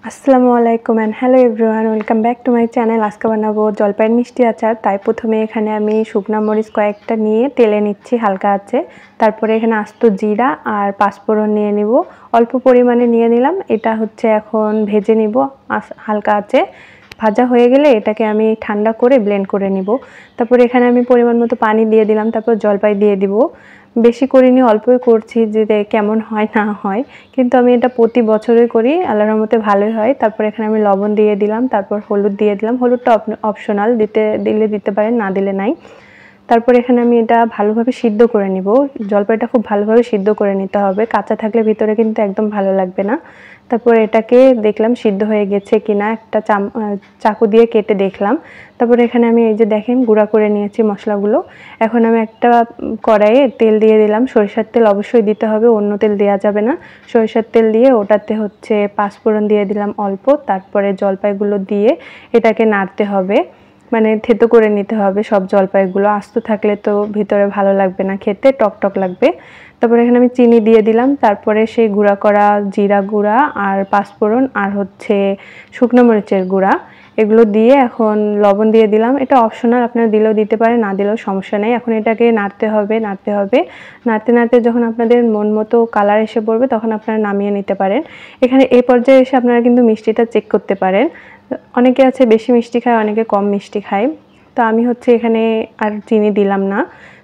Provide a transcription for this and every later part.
আসসালামু আলাইকুম and hello everyone, welcome back to my channel. আজকে বানাবো জলপাইয়ের মিষ্টি আচার। তাই প্রথমে এখানে আমি শুকনা মরিচ কয়েকটা নিয়ে তেলে নিচ্ছি হালকা আছে। তারপরে এখানে আস্ত জিরা আর পাঁচফোড়ন নিয়ে নিব, অল্প পরিমাণে নিয়ে নিলাম। এটা হচ্ছে এখন ভেজে নিব হালকা আছে। ভাজা হয়ে গেলে এটাকে আমি ঠান্ডা করে ব্লেন্ড করে নিব। তারপরে এখানে আমি পরিমাণ মতো পানি দিয়ে দিলাম, তারপর জলপাই দিয়ে দিব। বেশি করিনি, অল্পই করছি, যে কেমন হয় না হয়, কিন্তু আমি এটা প্রতি বছরই করি, আল্লাহর রহমতে ভালোই হয়। তারপর এখানে আমি লবণ দিয়ে দিলাম, তারপর হলুদ দিয়ে দিলাম। হলুদটা অপশনাল, দিলে দিতে পারেন, না দিলে নাই। তারপর এখানে আমি এটা ভালোভাবে সিদ্ধ করে নিব। জলপাইটা খুব ভালোভাবে সিদ্ধ করে নিতে হবে, কাঁচা থাকলে ভিতরে কিন্তু একদম ভালো লাগবে না। তারপর এটাকে দেখলাম সিদ্ধ হয়ে গেছে কিনা, একটা চাকু দিয়ে কেটে দেখলাম। তারপরে এখানে আমি এই যে দেখেন গুঁড়া করে নিয়েছি মশলাগুলো। এখন আমি একটা কড়াইয়ে তেল দিয়ে দিলাম, সরিষার তেল অবশ্যই দিতে হবে, অন্য তেল দেওয়া যাবে না। সরিষার তেল দিয়ে ওটাতে হচ্ছে পাঁচফোড়ন দিয়ে দিলাম অল্প, তারপরে জলপাইগুলো দিয়ে এটাকে নাড়তে হবে, মানে থেতো করে নিতে হবে সব জলপাইগুলো। আস্ত থাকলে তো ভিতরে ভালো লাগবে না, খেতে টক লাগবে। তারপরে এখানে আমি চিনি দিয়ে দিলাম, তারপরে সেই গুঁড়া করা জিরা গুঁড়া আর পাঁচফোড়ন আর হচ্ছে শুকনো মরিচের গুঁড়া, এগুলো দিয়ে এখন লবণ দিয়ে দিলাম। এটা অপশনাল, আপনারা দিলেও দিতে পারেন, না দিলেও সমস্যা নেই। এখন এটাকে নাড়তে হবে। নাড়তে নাড়তে যখন আপনাদের মন মতো কালার এসে পড়বে তখন আপনারা নামিয়ে নিতে পারেন। এখানে এই পর্যায়ে এসে আপনারা কিন্তু মিষ্টিটা চেক করতে পারেন। অনেকে আছে বেশি মিষ্টি খায়, অনেকে কম মিষ্টি খায়। তো আমি হচ্ছে এখানে আর চিনি দিলাম না।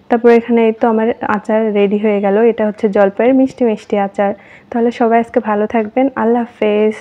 তারপর এখানে এই তো আমার আচার রেডি হয়ে গেল। এটা হচ্ছে জলপাইয়ের মিষ্টি মিষ্টি আচার। তাহলে সবাই আজকে ভালো থাকবেন। আল্লাহ হাফেজ।